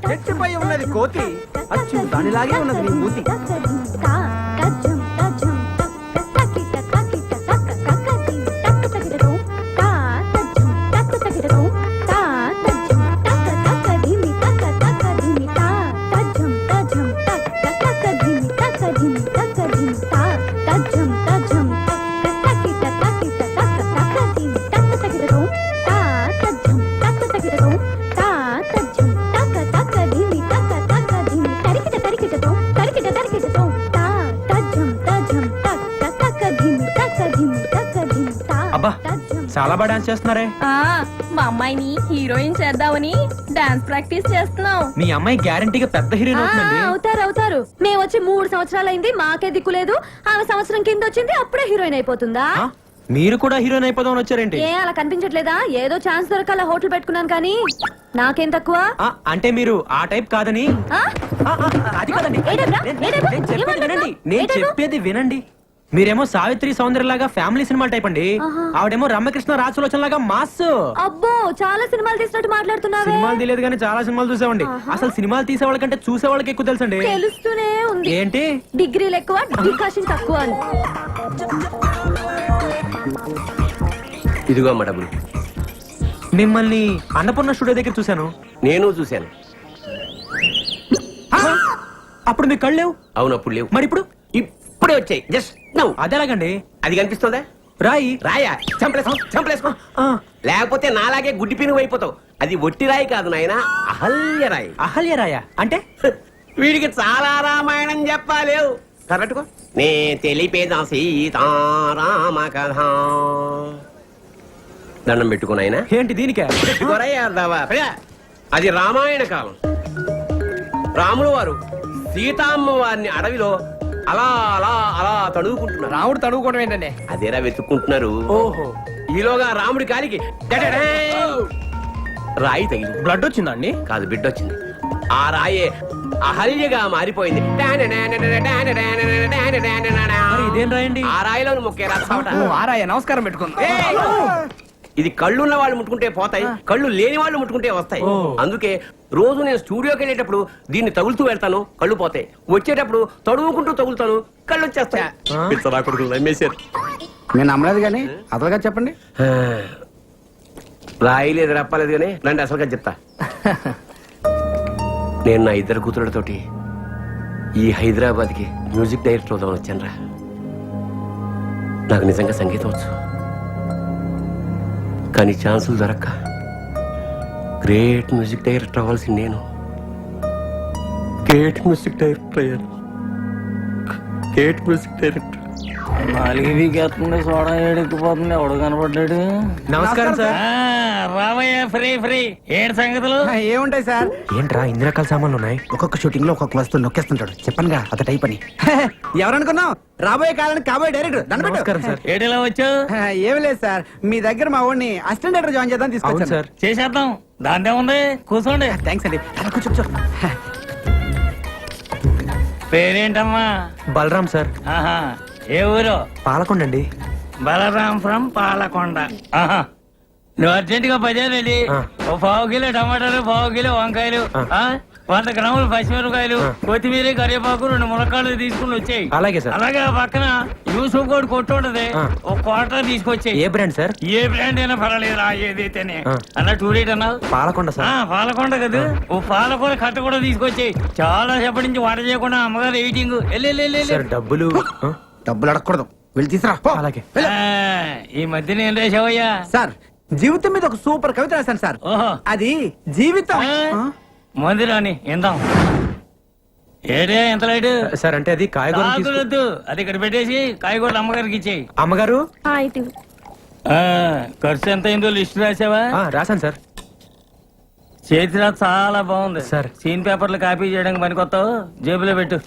చెట్టుపై ఉన్నది కోతి, అచ్చు దానిలాగే ఉన్నది నీ మూతి. అబ్బా చాలా బాగా డాన్స్ చేస్తున్నారే. మా అమ్మాయిని హీరోయిన్ చేద్దామని డాన్స్ ప్రాక్టీస్ చేస్తున్నాం. మీ అమ్మాయి గ్యారంటీగా పెద్ద హీరోయిన్ అవుతుందండి. అవుతారు. మేము వచ్చి 3 సంవత్సరాలైంది, మాకే దిక్కు లేదు. ఆమె సంవత్సరం కింద వచ్చింది, అప్పుడే హీరోయిన్ అయిపోతుందా? మీరు కూడా హీరోయిన్ అయిపోదామని వచ్చారేంటి? ఏ అలా కనిపించట్లేదా? ఏదో ఛాన్స్ దొరకాల హోటల్ పెట్టుకున్నాను కానీ నాకేం తక్కువ. అంటే మీరు ఆ టైప్ కాదని. అది కాదండి, నేను చెప్పేది వినండి. మీరేమో సావిత్రి సౌందర్యలాగా ఫ్యామిలీ సినిమా టైప్ అండి, ఆవిడేమో రమ్యకృష్ణ రాజసులోచన లాగా మాస్. అబ్బో చాలా సినిమాలు తీసినట్టు మాట్లాడుతున్నావే. సినిమాలు తీయలేదు కానీ చాలా సినిమాలు చూసామండి. అసలు సినిమాలు తీసే వాళ్ళకంటే చూసే వాళ్ళకి ఎక్కువ తెలుసండి. తెలుస్తూనే ఉంది. ఏంటి? డిగ్రీలు ఎక్కువ, డికాషన్ తక్కువ అని. ఇదిగో అమ్మ డబ్బులు. మిమ్మల్ని అన్నపూర్ణ స్టూడియో దగ్గర చూశాను. నేను చూశాను. అప్పుడు మీ కళ్ళు లేవు. అవును, అప్పుడు లేవు. మరి ఇప్పుడు? ఇప్పుడే వచ్చాయి. Just now. అదేలాగండి? అది కనిపిస్తుందా? రాయి. రాయా? చంపలేసుకో. లేకపోతే నాలాగే గుడ్డి పినుగు అయిపోతావు. అది ఒట్టి రాయి కాదు నాయన, అహల్య రాయి. అహల్య రాయా అంటే? వీడికి చాలా రామాయణం చెప్పాలేవు. కరెక్ట్గా నే తెలిపేదా సీతారామ కథ. దండం పెట్టుకున్నాయన. ఏంటి దీనికే? అది రామాయణ కాలం. రాములు వారు సీతామ్మ వారిని అడవిలో అలా అలా అలా తడువుకుంటున్నారు. రాముడు తడువుకోవడం ఏంటండి? అదేరా వెతుక్కుంటున్నారు. ఓహో. ఈలోగా రాముడి కాలికి రాయి తగిలి బ్లడ్ వచ్చిందండి? కాదు, బిడ్డ వచ్చింది. ఆ రాయే అహల్యగా మారిపోయింది. ఇదేం రాయండి? ఆ రాయిలో మొక్కే ఆరాయ నమస్కారం పెట్టుకుందా. ఇది కళ్ళున్న వాళ్ళు ముట్టుకుంటే పోతాయి, కళ్ళు లేని వాళ్ళు ముట్టుకుంటే వస్తాయి. అందుకే రోజు నేను స్టూడియోకి వెళ్ళేటప్పుడు దీన్ని తగులుతూ వెళ్తాను, కళ్ళు పోతాయి. వచ్చేటప్పుడు తడువుకుంటూ తగులుతాను, కళ్ళు వచ్చేస్తాయి. నేను నమ్మలేదు కానీ అసలుగా చెప్పండి. రాయలేదు, రప్పలేదు కానీ రండి అసలుగా చెప్తా. నేను నా 2 కూతురులతోటి ఈ హైదరాబాద్కి మ్యూజిక్ డైరెక్టర్ అవుదామని వచ్చానురా. నాకు నిజంగా సంగీతం వచ్చు, కానీ ఛాన్సులు దొరక్క గ్రేట్ మ్యూజిక్ డైరెక్టర్ అవ్వాల్సింది నేను. గ్రేట్ మ్యూజిక్ డైరెక్టర్ అయ్యాను. Great music director. సోడా ఏడెక్కిపోతుంది. ఎవడు కనపడ్డాడు? నమస్కారం సార్. రామయ్య ఫ్రీ ఏడు సంగతులు ఏముంటాయి సార్? ఏంట్రా ఇన్ని రకాల సామాన్లు ఉన్నాయి? ఒక్కొక్క షూటింగ్ లో ఒక్కొక్క వస్తువు నొక్కేస్తుంటాడు. చెప్పనుగా అత టైప్ అని. ఎవరనుకున్నావు? రాబోయే కాలానికి కాబోయే డైరెక్టర్. నమస్కారం సార్. ఏడేలా వచ్చావు? ఏమి లేదు సార్, మీ దగ్గర మా వాడిని అసిస్టెంట్ డైరెక్టర్ జాయిన్ చేద్దాం తీసుకొచ్చాను సార్. చేసేద్దాం, దాంట్లో ఉంది. కూర్చోండి. థ్యాంక్స్ అండి. కూర్చో. పేరేంటమ్మా? బలరాం సార్. ఆహా, ఏ ఊరు? పాలకొండ అండి. బలరాం ఫ్రమ్ పాలకొండ. ఆహా, నువ్వు అర్జెంట్ గా బజార్ వెళ్ళి ఓ 1/2 కిలో టమాటాలు, 1/2 కిలో వంకాయలు, 100 గ్రాములు పచ్చిమిరపకాయలు, కొత్తిమీర, కరివేపాకు, 2 ములక్కాడలు తీసుకుని వచ్చాయి. అలాగే సార్. అలాగే ఆ పక్కన యూసుఫ్ కోడ్ కొట్టు ఉంటది, ఒక క్వార్టర్ తీసుకొచ్చాయి. ఏ బ్రాండ్ సార్? ఏ బ్రాండ్ అయినా పర్వాలేదు, ఏదైతేనే. అన్న టూరేట్ అన్నావు? పాలకొండ సార్. పాలకొండ కదా. ఓ పాలకొండ కట్ట కూడా తీసుకొచ్చాయి. చాలా సేపటి నుంచి వంట చేయకుండా అమ్మగారు ఎయిటింగ్. డబ్బులు అడగకూడదు, వెళ్ళి తీసురా. అలాగే. ఈ మధ్యన ఏం రాసావయ్యా? సార్, జీవితం మీద ఒక సూపర్ కవిత రాశాను సార్. ఓహో, అది జీవితం. మంది రాని ఇందాం. ఏడే ఎంత లైట్ సార్? అంటే అది కాయగూరలు. అది ఇక్కడ పెట్టేసి కాయగూరలు అమ్మగారికి ఇచ్చేయి. అమ్మగారు ఖర్చు ఎంత అయిందో లిస్ట్ రాసావా? రాశాను సార్. చేతిరా చాలా బాగుంది సార్. సీన్ పేపర్లు కాపీ చేయడానికి పనికొస్తావు, జేబులో పెట్టు.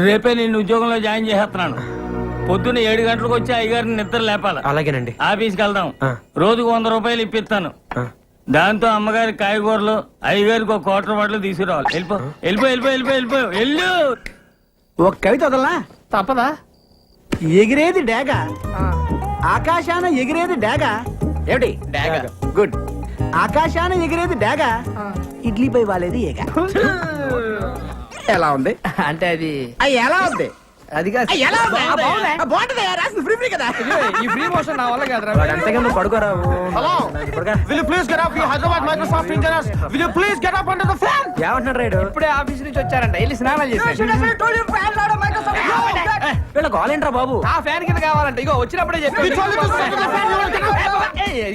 రేపే నేను ఉద్యోగంలో జాయిన్ చేసేస్తున్నాను. పొద్దున్న 7 గంటలకు వచ్చి అయ్యగారిని నిద్ర లేపాలి. అలాగేనండి. ఆఫీస్కి వెళ్దాం. రోజుకు 100 రూపాయలు ఇప్పిస్తాను. దాంతో అమ్మగారి కాయగూరలు, అయ్యగారికి ఒక క్వార్టర్ బాటిల్ తీసుకురావాలి. వెళ్ళు. ఒక కవిత వదలనా? తప్పదా? ఎగిరేది డేగ, ఆకాశాన ఎగిరేది డేగ. ఏమిటి? డేగ. గుడ్. ఆకాశాన్ని ఎగిరేది డాగ, ఇడ్లీపై వాలేది ఏగ. ఎలా ఉంది అంటే అది ఎలా ఉంది? అది కాదు. ఎలా ఉంది? బాగుంటుంది రాసింది ఫ్రీ కదా. ఈ ఫ్రీ మోషన్ నా వల్ల కాదురా. అంతేగా నువ్వు పడుకోరా. Will you please get up? Hyderabad Microsoft engineers. Will you please get up under the fan? ఏమంటున్నాడు రైడు? ఇప్పుడే ఆఫీస్ నుంచి వచ్చారంట, వెళ్ళి స్నానాలు చేసి. వీళ్ళ గోలేంట్రా బాబు? ఆ ఫ్యాన్ కింద కావాలంట, ఇగో వచ్చినప్పుడే చెప్పి.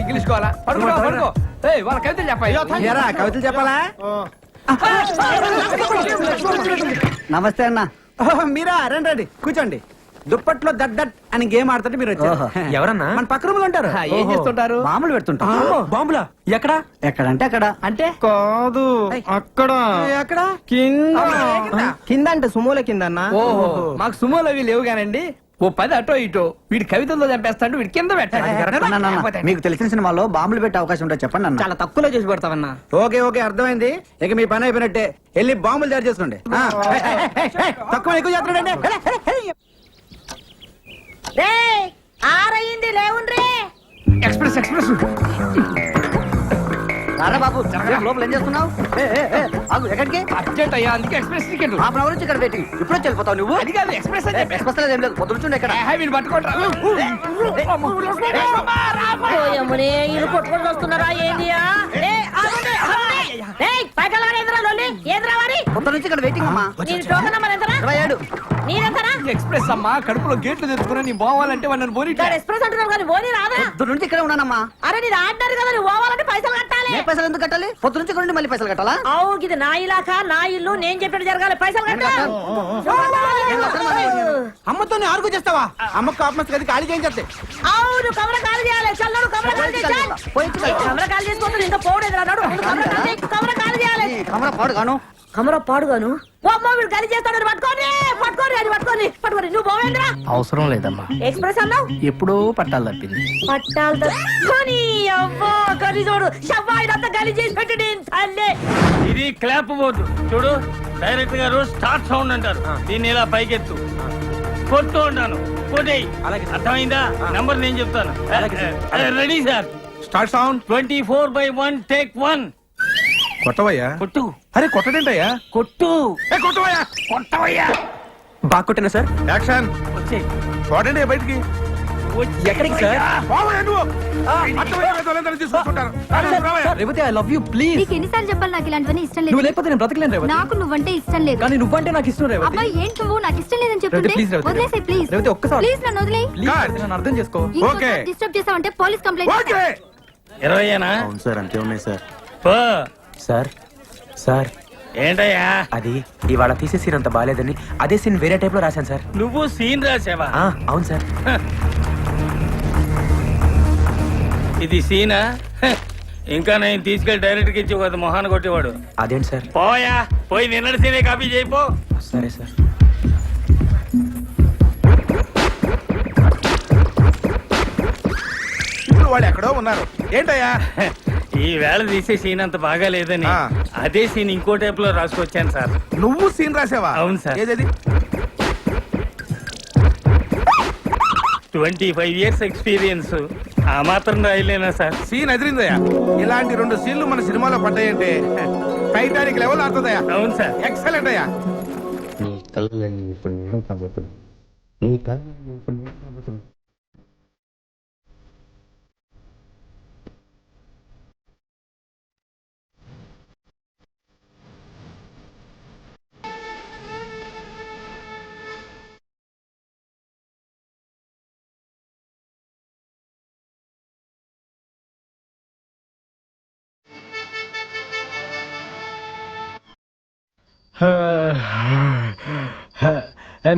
ఇంగ్లీష్ కావాలా? పడుకో పడుకో. వాళ్ళ కవితలు చెప్పాలి. ఎరా కవితలు చెప్పాలా? నమస్తే అన్న. మీరా రండి రండి కూర్చోండి. దుప్పట్లో దట్ దట్ అని గేమ్ ఆడుతుంటే మీరు వచ్చారు. ఎవరన్నా? మన పక్క రూమ్ లో ఉంటారు. ఏం చేస్తుంటారు? మామూలు పెడుతుంటాం. బాంబులా? ఎక్కడ? ఎక్కడంటే అక్కడ. అంటే కాదు అక్కడ ఎక్కడ? కింద అంటే సుమోల కింద అన్న. ఓహో, మాకు సుమోలు అవి లేవు కానండి. ఓ 10 అటో ఇటో వీడి కవితల్లో చంపేస్తాడు, వీడి కింద పెట్టాడు. మీకు తెలిసిన సినిమాలో బాంబులు పెట్టే అవకాశం ఉంటే చెప్పండి అన్న. చాలా తక్కువలో చేసి పెడతామన్నా. ఓకే ఓకే అర్థమైంది. ఇక మీ పని అయిపోయినట్టే, వెళ్ళి బాంబులు తయారు చేసుకోండి. తక్కువ ఎక్కువ చేస్తున్నాడండి. ఆరయింది లేవుండ్రే. Express express. రారా బాబు, లోపల ఏం చేస్తున్నావు? ఎక్కడికి? అర్జెంట్ అయ్యా, అందుకే ఎక్స్ప్రెస్ టికెట్. హాఫ్ అవర్ నుంచి ఇక్కడ వెయిటింగ్. ఇప్పుడు వెళ్ళిపోతావు నువ్వు? అది కాదు, ఎక్స్ప్రెస్ అని చెప్పి. ఎక్స్ప్రెస్ ఏం లేదు, పొద్దున ఇక్కడ. వీళ్ళు పట్టుకుంటా. ఓయమ్మనే, వీళ్ళు కొట్టుకొని వస్తున్నారా ఏందియా? పొద్దు నుంచి ఇక్కడ వెయిటింగ్ అమ్మా. నేనెంతనా? ఎక్స్ప్రెస్ అమ్మా, కడుపులో గేట్లు తెచ్చుకుని నీ పోవాలంటే వాళ్ళని పోనీ. ఎక్స్ప్రెస్ అంటున్నావు కానీ ఓని రాదా? పొద్దు నుంచి ఇక్కడే ఉన్నానమ్మా. అరే నేను ఆడినారు కదా, నువ్వు పోవాలంటే పైసలు కట్టాలి. ఏ పైసలు ఎందుకు కట్టాలి? పొద్దు నుంచి ఇక్కడ ఉండి మళ్ళీ పైసలు కట్టాలా? అవు ఇది నా ఇలాకా, నా ఇల్లు, నేను చెప్పినట్టు జరగాలి. పైసలు కట్టాలి. అమ్మతో ఆర్గు చేస్తావా? అమ్మ కాపమస్ గది ఖాళీ చేయించే. అవును, కమర కాలు చేయాలి. చల్లడు కమర కాలు చేయాలి. కమర కాలు చేసుకోవద్దు, ఇంకా పోవడేది రాడు. కమర కాలు చేయాలి. కమర పాడు గాను. కమర పాడుగాను. ఓ అమ్మ వీడు గలి చేస్తాడు. పట్టుకోని పట్టుకోని అది పట్టుకోని పట్టుకోని. నువ్వు పోవేంద్రా? అవసరం లేదమ్మా, ఎక్స్ప్రెస్ అన్నావు. ఎప్పుడో పట్టాలు తప్పింది. పట్టాలు తప్పుకొని అవ్వా గలి చూడు. షవ్వాయినంతా గలి చేసి పెట్టి నేను తల్లే. ఇది క్లాప్ బోర్డు చూడు, డైరెక్ట్ గా రోజు స్టార్ట్ సౌండ్ అంటారు. దీన్ని ఇలా పైకెత్తు, కొడుతూ ఉంటాను, కొట్టేయి. అలాగే సార్. అర్థమైందా? నంబర్ నేను చెప్తాను. Ready sir. Start sound. 24/1 take 1. కొట్టవయ్యా. కొట్టు. అరే కొట్టడేంటయ్యా? కొట్టు. కొట్టవయ్యా. కొట్టవయ్యా. బాగా కొట్టినా సార్? యాక్షన్. వచ్చే. చూడండి బయటికి. ఎక్కడికి సార్? పోవయ్యా నువ్వు. అర్థమయ్యే వాళ్ళందరినీ తీసుకొచ్చుకుంటారు. రావయ్యా. Revathi, I love you please. నీకు ఎన్నిసార్లు చెప్పాలి నాకు ఇలాంటివన్నీ ఇష్టం నువ్వు లేదు. లేకపోతే నేను బ్రతకలేను రేవతి. నాకు నువ్వంటే ఇష్టం లేదు. కానీ నువ్వంటే నాకు ఇష్టం రేవతి. అబ్బాయి ఏంటి నువ్వు నాకు ఇష్టం లేదని చెప్తుంటే రేవతి, please, రేవతి. వదిలేసే ప్లీజ్. రేవతి, ఒక్కసారి. ప్లీజ్ నన్ను వదిలేయ్. ప్లీజ్ నన్ను అర్థం చేసుకో. ఓకే. డిస్టర్బ్ చేసావంటే పోలీస్ కంప్లైంట్ ఓకే. 20ఏనా? అవును సార్, అంతే ఉన్నాయి సార్. పో. సార్ సార్, ఏంటయ్యా? అది ఇవాళ తీసే సీన్ అంత బాగాలేదని అదే సీన్ వేరే టైప్ లో రాశాను సార్. నువ్వు సీన్ రాసావా? అవును సార్. ఇది సీనా? ఇంకా నేను తీసుకెళ్లి డైరెక్ట్ గా ఇచ్చి ఒక మొహాన్ని కొట్టేవాడు. అదేంటి సార్? పోయా, పోయి నిన్నటి సీనే కాపీ చేయిపో. సరే సార్. ఇప్పుడు వాళ్ళు ఎక్కడో ఉన్నారు. ఏంటయ్యా? ఈ వేళ తీసే సీన్ అంత బాగా లేదని ఆ. అదే సీన్ ఇంకో టైప్ లో రాసుకొచ్చాను సార్. నువ్వు సీన్ రాసావా? అవును సార్. ఏదది? 25 years ఎక్స్పీరియన్స్, ఆ మాత్రం రాయలేనా సార్? సీన్ ఎదిరిందయ్యా. ఇలాంటి 2 సీన్లు మన సినిమాలో పడ్డాయంటే టైటానిక్ లెవెల్ ఆడుతుందయ్యా. అవును సార్. ఎక్సలెంట్ అయ్యా. నీ కళ్ళని ఇప్పుడు కాబోతుంది. నీ కళ్ళని ఇప్పుడు కాబోతుంది.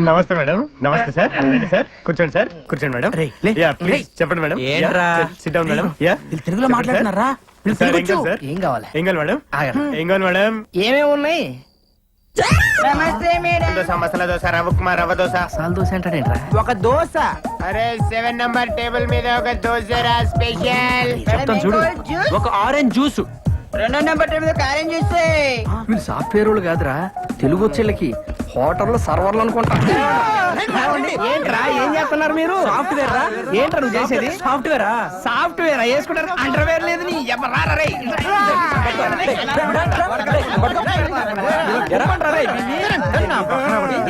నమస్తే మేడం. నమస్తే సార్. రండి సార్, కూర్చోండి సార్. కూర్చోండి మేడం. లే. యా, ప్లీజ్ చెప్పండి మేడం. ఏంట్రా? SIT down madam. యా, వీళ్ళు తెలుగులో మాట్లాడుతున్నారా? వీళ్ళు సార్, తెలుగు ఏం కావాలి వచ్చు. సార్? ఏం కావాలి? ఏం కావాలి మేడం? ఏం కావాలి మేడం? ఏమేమి ఉన్నాయి? నమస్తే మేడం. దోశ, మసాలా దోశ, రవ్వ ఉప్మా, రవ్వ దోశ. సాల్ దోశ అంటాడేంట్రా? ఒక దోశ. అరే 7 నంబర్ టేబుల్ మీద ఒక దోశ రా స్పెషల్. చెప్తాను చూడు. ఒక ఆరెంజ్ జ్యూస్. 2వ నెంబర్ టేబుల్ మీద క్యారేజ్ చేస్తే వీళ్ళు సాఫ్ట్వేర్ వాళ్ళు కాదురా, తెలుగు వచ్చేళ్ళకి హోటల్లో సర్వర్లు అనుకుంటా ఏంట్రా ఏం చేస్తున్నారు మీరు? సాఫ్ట్వేర్ రా. ఏంట్రా నువ్వు చేసేది? సాఫ్ట్వేరా? సాఫ్ట్వేర్ వేసుకుంటారు, అండర్వేర్ లేదు నీ ఎవ్వరారా రేయ్. ఎరమంటారా రేయ్ బిల్లి?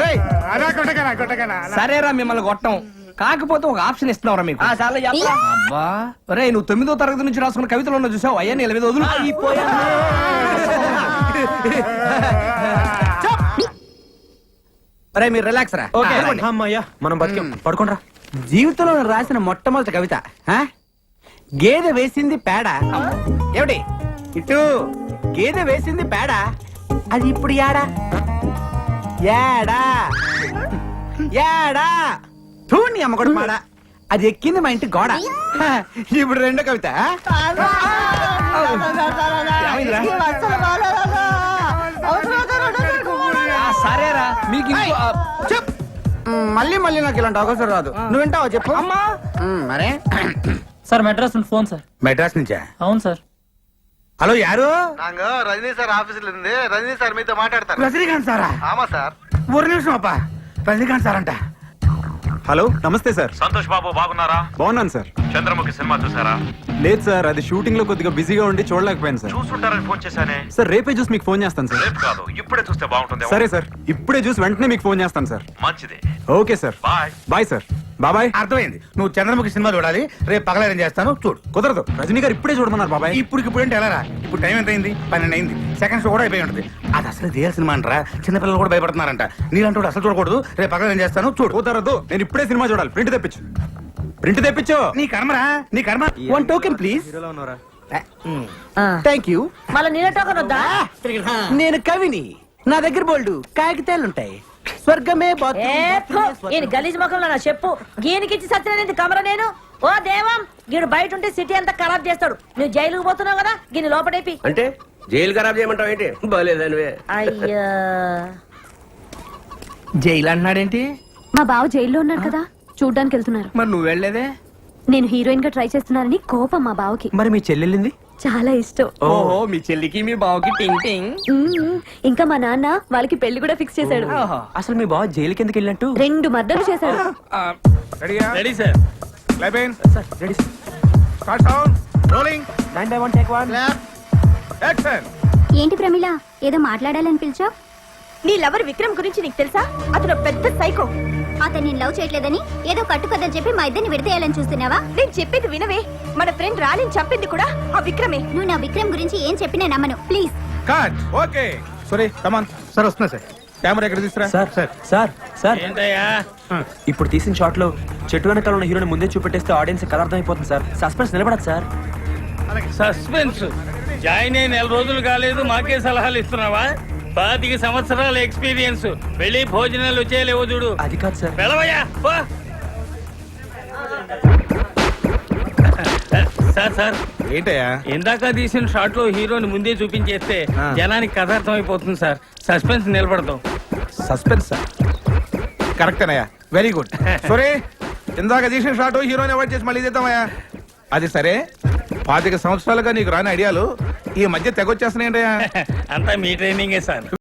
రేయ్, అలా కొట్టకనా కొట్టకనా సరేరా మిమ్మల్ని కొట్టం, కాకపోతే ఒక ఆప్షన్ ఇస్తున్నావురా మీకు. అబ్బా రే, నువ్వు 9వ తరగతి నుంచి రాసుకున్న కవితలు ఉన్న చూసావు, అయ్యా నీ 8 వదులు. అరే మీరు రిలాక్స్ రా. అమ్మయ్యా మనం బతికాం. పడుకోండ్రా. జీవితంలో నేను రాసిన మొట్టమొదటి కవిత ఆ? గేదె వేసింది పేడ. ఏమిటి ఇటు గేదె వేసింది పేడ, అది ఇప్పుడు యాడా యాడా యాడా తూని అమ్మగొడు మాడ, అది ఎక్కింది మా ఇంటి గోడ. హ, ఇప్పుడు రెండో కవిత ఆ? ఏమైందిరా? సరేరా మీకు ఇంకో- చెప్. మళ్ళీ మళ్ళీ నాకు ఇలాంటి అవకాశం రాదు. నువ్వు వింటావా చెప్పు. అమ్మా మరే సార్ మెడ్రాస్ నుండి ఫోన్ సార్. మెడ్రాస్ నుంచా? అవును సార్. హలో యారు? రజనీ సార్ ఆఫీసులో ఉంది, రజనీ సార్ మీతో మాట్లాడతారు. రజనీకాంత్ సారా? ఆమా సార్. ఒక నిమిషం అప్ప, రజనీకాంత్ సార్ అంట. హలో నమస్తే సార్. సంతోష్ బాబు బాగున్నారా? బాగున్నాను సార్. చంద్రముఖి సినిమా చూసారా? లేదు సార్, అది షూటింగ్ లో కొద్దిగా బిజీగా ఉండి చూడలేకపోయాను సార్. చూసుంటారని ఫోన్ చేశానే. సార్ రేపే చూసి మీకు ఫోన్ చేస్తాను సార్. రేపు కాదు, ఇప్పుడే చూస్తే బాగుంటుంది. సరే సార్, ఇప్పుడే చూసి వెంటనే మీకు ఫోన్ చేస్తాను సార్. మంచిది. Okay sir, bye. Bye sir. బాబాయ్. అర్థమైంది, నువ్వు చంద్రముఖి సినిమా చూడాలి, రేపు పగలేరం చేస్తాను చూడు. కుదరదు, రజనీ గారు ఇప్పుడే చూడమన్నారు బాబాయ్. ఇప్పుడు ఏంటి ఎలా రా? ఇప్పుడు టైం ఎంత అయింది? 12 అయింది. సెకండ్ షో కూడా అయిపోయి ఉంటుంది. అది అసలు రియల్ సినిమా అంటారా, చిన్నపిల్లలు కూడా భయపడుతున్నారంట. నీలాంటి వాడు అసలు చూడకూడదు, రేపు పగలేరం చేస్తాను చూడు. కుదరదు, నేను ఇప్పుడే సినిమా చూడాలి. ప్రింట్ తెప్పించు, ప్రింట్ తెప్పించు. నీ కర్మరా, నీ కర్మ. One token please. హీరోలో ఉన్నారా? Thank you. మళ్ళీ నీళ్ళ టోకన్ వద్దా? నేను కవిని, నా దగ్గర బోల్డు కాగితాలుంటాయి. స్వర్గమే ఏ ఫు, ఈయన గలీజ్ ముఖంలో నా చెప్పు గీనికిచ్చి సత్యనేది కమర నేను. ఓ దేవం, గీడు బయట ఉంటే సిటీ అంతా ఖరాబ్ చేస్తాడు. నువ్వు జైలుకు పోతున్నావు కదా, గిని లోపడేపి. అంటే జైలు ఖరాబ్ చేయమంటావు ఏంటి? బాలేదనివే. అయ్యా జైలు అంటున్నాడేంటి? మా బావ జైల్లో ఉన్నారు కదా, చూడ్డానికి వెళ్తున్నారు. మరి నువ్వు వెళ్ళలేదే? నేను హీరోయిన్ గా ట్రై చేస్తున్నానని కోపం మా బావకి. మరి మీ చెల్లెళ్ళింది? చాలా ఇష్టం. ఓహో, మీ చెల్లికి మీ బావకి టింగ్ టింగ్. మ్మ్. ఇంకా మా నాన్న వాళ్ళకి పెళ్లి కూడా ఫిక్స్ చేశాడు. ఓహో. అసలు మీ బావ జైలుకి ఎందుకు వెళ్ళినట్టు? 2 మర్డర్లు చేశాడు. ఆ, రెడీయా? Ready sir. Clap in. Sir ready sir. Start sound. Rolling. 9 by 1 take 1. Action. ఏంటి ప్రమిళ, ఏదో మాట్లాడాలని పిలిచావు? నీ లవర్ విక్రమ్ గురించి నీకు తెలుసా? అతను పెద్ద సైకో. అతను నేను లవ్ చేయట్లేదని ఏదో కట్టుకదని చెప్పి మా ఇద్దరిని విడదీయాలని చూస్తున్నావా? నేను చెప్పేది వినవే, మన ఫ్రెండ్ రాణిని చంపింది కూడా ఆ విక్రమే. నువ్వు నా విక్రమ్ గురించి ఏం చెప్పినా నమ్మను, ప్లీజ్. కట్. ఓకే. సరే కమాన్. సార్ వస్తున్నా సార్. కెమెరా ఎక్కడ తీసుకురా? సార్ సార్ సార్ ఏంటయ్యా? ఇప్పుడు తీసిన షాట్ లో చెట్టు వెనకాల ఉన్న హీరోని ముందే చూపెట్టేస్తే ఆడియన్స్ కలర్ అర్థం అయిపోతుంది సార్. సస్పెన్స్ నిలబడదు సార్. సస్పెన్స్ జాయిన్ అయి 4 రోజులు కాలేదు, మాకే సలహాలు ఇస్తున్నావా? 25 సంవత్సరాల ఎక్స్పీరియన్స్, వెళ్ళి భోజనాలు వచ్చేలేవో చూడు. అది కాదు సార్. వెళ్ళవయ్యా పో. సార్ సార్, ఏంటయ్యా? ఇందాక తీసిన షాట్ లో హీరోని ముందే చూపించేస్తే జనానికి కథ అర్థం అయిపోతుంది సార్. సస్పెన్స్ నిలబడతాం. Suspense sir. కరెక్టేనయ్యా, వెరీ గుడ్. సరే, ఇందాక తీసిన షాట్ హీరోని అవాయిడ్ చేసి మళ్ళీ చేద్దామయ్యా. అది సరే, 25 సంవత్సరాలుగా నీకు రాని ఐడియాలు ఈ మధ్య తెగొచ్చేస్తున్నాయంటయ్యా. అంతా మీ ట్రైనింగే సార్.